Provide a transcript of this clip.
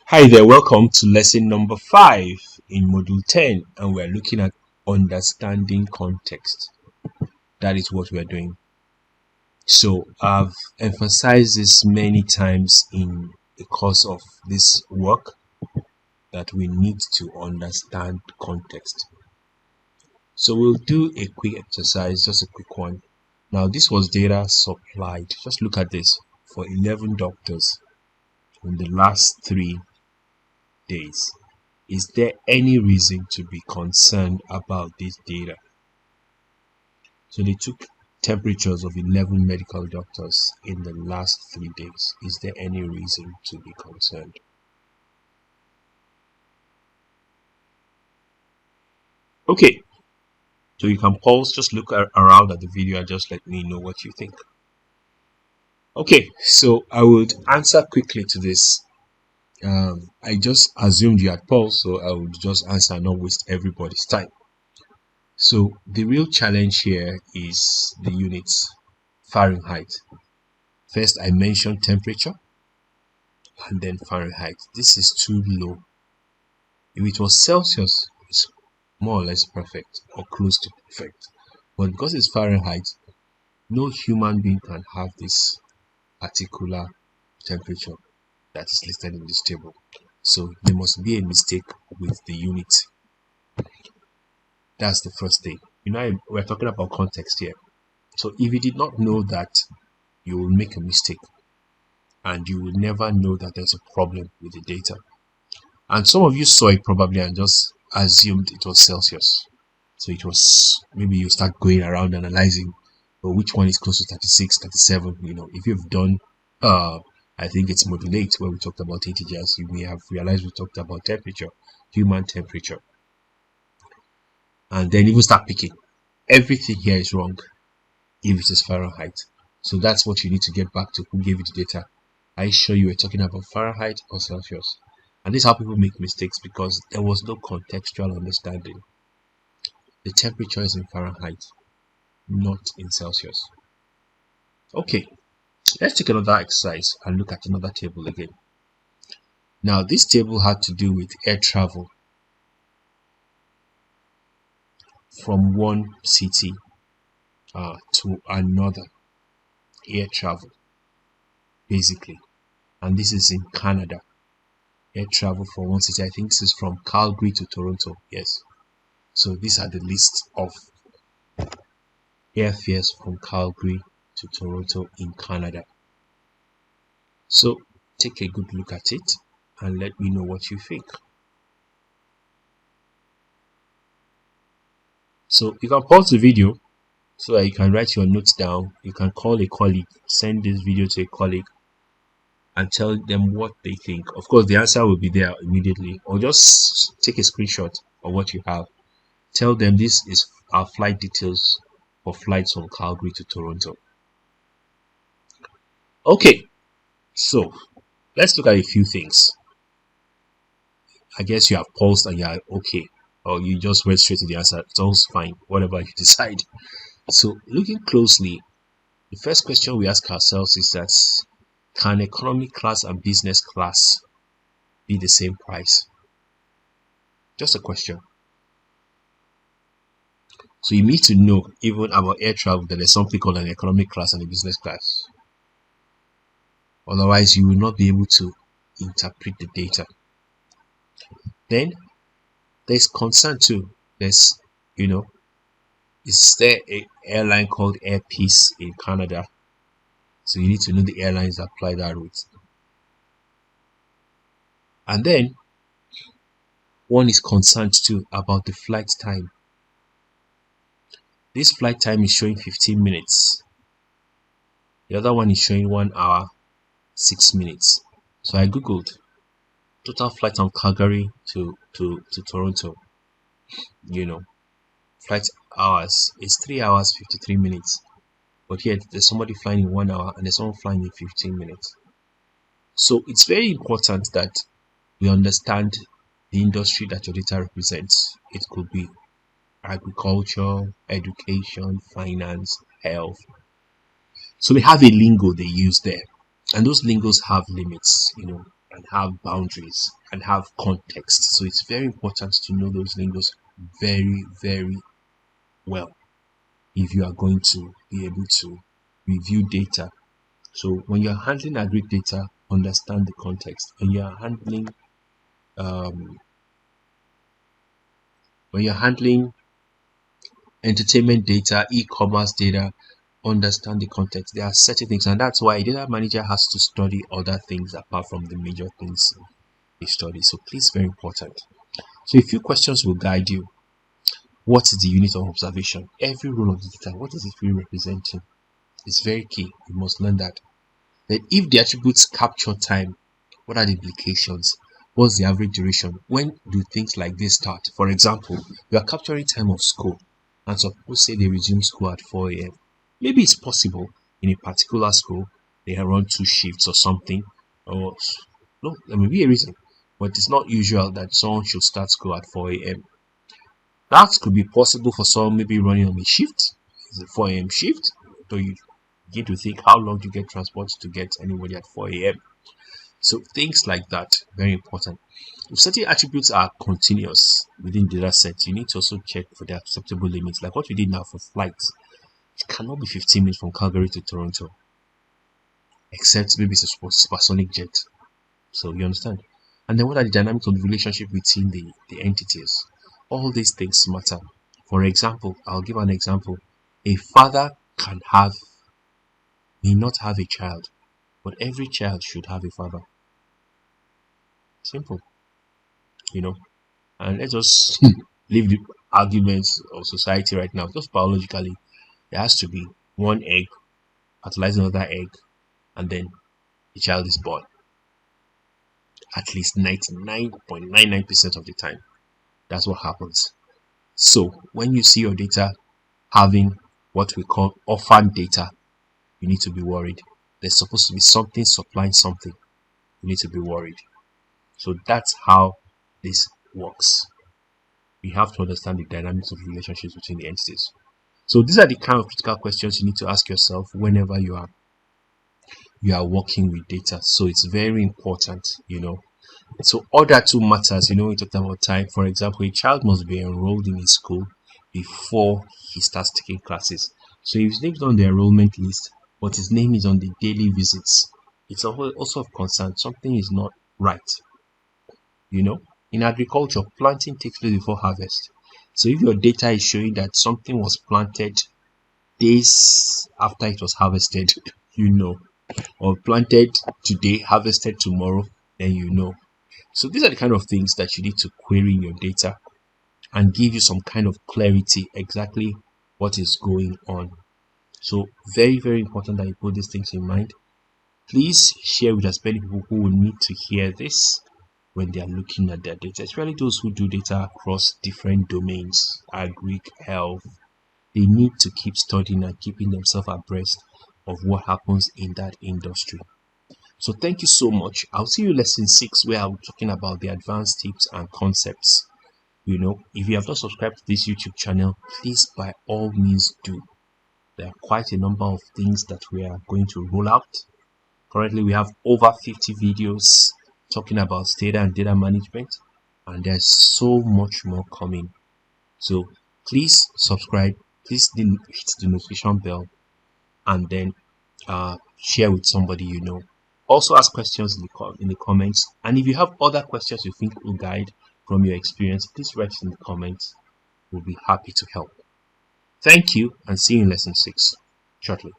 Hi there, welcome to lesson number 5 in module 10, and we're looking at understanding context. That is what we're doing. So I've emphasized this many times in the course of this work that we need to understand context. So we'll do a quick exercise, just a quick one. Now this was data supplied. Just look at this for 11 doctors in the last 3 days. Is there any reason to be concerned about this data? So they took temperatures of 11 medical doctors in the last 3 days. Is there any reason to be concerned? Okay, so you can pause, just look around at the video and just let me know what you think. Okay, so I would answer quickly to this. I just assumed you had paused, so I would just answer and not waste everybody's time. So the real challenge here is the units Fahrenheit. First, I mentioned temperature and then Fahrenheit. This is too low. If it was Celsius, it's more or less perfect or close to perfect. But because it's Fahrenheit, no human being can have this particular temperature that is listed in this table. So there must be a mistake with the unit. That's the first thing. We're talking about context here. So if you did not know that, you will make a mistake and you will never know that there's a problem with the data. And some of you saw it probably and just assumed it was Celsius. So it was, maybe you start going around analyzing, but which one is close to 36, 37? If you've done, I think it's module 8 where we talked about integers, you may have realized we talked about temperature, human temperature. And then you will start picking. Everything here is wrong if it is Fahrenheit. So that's what you need to get back to. Who gave you the data? Are you sure you were talking about Fahrenheit or Celsius? And this is how people make mistakes because there was no contextual understanding. The temperature is in Fahrenheit, not in Celsius. Okay, let's take another exercise and look at another table again. Now, this table had to do with air travel from one city to another. Air travel, basically. And this is in Canada. Air travel from one city. I think this is from Calgary to Toronto. Yes. So these are the list of airfares from Calgary to Toronto in Canada. So take a good look at it and let me know what you think. So you can pause the video so that you can write your notes down. You can call a colleague, send this video to a colleague and tell them what they think. Of course, the answer will be there immediately, or just take a screenshot of what you have. Tell them this is our flight details for flights from Calgary to Toronto. Okay, so let's look at a few things. I guess you have paused and you're okay, or you just went straight to the answer. It's all fine, whatever you decide. So looking closely, the first question we ask ourselves is that, can economy class and business class be the same price? Just a question. So you need to know, even about air travel, that there's something called an economic class and a business class. Otherwise, you will not be able to interpret the data. Then there's concern too. There's, is there an airline called Air Peace in Canada? So you need to know the airlines that fly that route. And then one is concerned too about the flight time. This flight time is showing 15 minutes. The other one is showing 1 hour, 6 minutes. So I googled total flight from Calgary to Toronto. Flight hours is 3 hours 53 minutes. But here there's somebody flying in 1 hour and there's someone flying in 15 minutes. So it's very important that we understand the industry that your data represents. It could be agriculture, education, finance, health. So they have a lingo they use there, and those lingos have limits. and have boundaries and have context. So it's very important to know those lingues very, very well if you are going to be able to review data. So when you're handling agri data, understand the context. Um, when you're handling entertainment data, e-commerce data, understand the context. There are certain things, and that's why a data manager has to study other things apart from the major things they study. So please, very important. So a few questions will guide you. What is the unit of observation? Every role of the data, what is it really representing? It's very key. You must learn that. Then if the attributes capture time, what are the implications? What's the average duration? When do things like this start? For example, you are capturing time of school, and suppose say they resume school at 4 a.m. Maybe it's possible in a particular school they have run two shifts or something, or no, there may be a reason, but it's not usual that someone should start school at 4 a.m. That could be possible for someone maybe running on a shift. It's a 4 a.m. shift. So you begin to think, how long do you get transport to get anybody at 4 a.m.? So things like that, very important. If certain attributes are continuous within data sets, you need to also check for the acceptable limits. Like what we did now for flights. It cannot be 15 minutes from Calgary to Toronto, except maybe it's a supersonic jet. So you understand? And then what are the dynamics of the relationship between the entities? All these things matter. For example, I'll give an example. A father may not have a child, but every child should have a father. Simple, you know. And let's just leave the arguments of society right now. Just biologically, there has to be one egg fertilizing another egg, and then the child is born. At least 99.99% of the time, that's what happens. So when you see your data having what we call orphan data, you need to be worried. There's supposed to be something supplying something. You need to be worried. So that's how this works. We have to understand the dynamics of relationships between the entities. So these are the kind of critical questions you need to ask yourself whenever you are working with data. So it's very important. So other two matters, we talked about time. For example, a child must be enrolled in a school before he starts taking classes. So if his name is on the enrollment list, but his name is on the daily visits, it's also of concern. Something is not right. In agriculture, planting takes place before harvest. So if your data is showing that something was planted days after it was harvested, you know, or planted today, harvested tomorrow, then you know. So these are the kind of things that you need to query in your data and give you some kind of clarity exactly what is going on. So very, very important that you put these things in mind. Please share with as many people who will need to hear this when they are looking at their data, especially those who do data across different domains, agri, health. They need to keep studying and keeping themselves abreast of what happens in that industry. So thank you so much. I'll see you lesson 6 where I'll be talking about the advanced tips and concepts. If you have not subscribed to this YouTube channel, please by all means do. There are quite a number of things that we are going to roll out. Currently, we have over 50 videos talking about Stata and data management, and there's so much more coming. So please subscribe, please hit the notification bell, and then share with somebody you know. Also ask questions in the comments, and if you have other questions you think will guide from your experience, please write in the comments. We'll be happy to help. Thank you, and see you in lesson 6 shortly.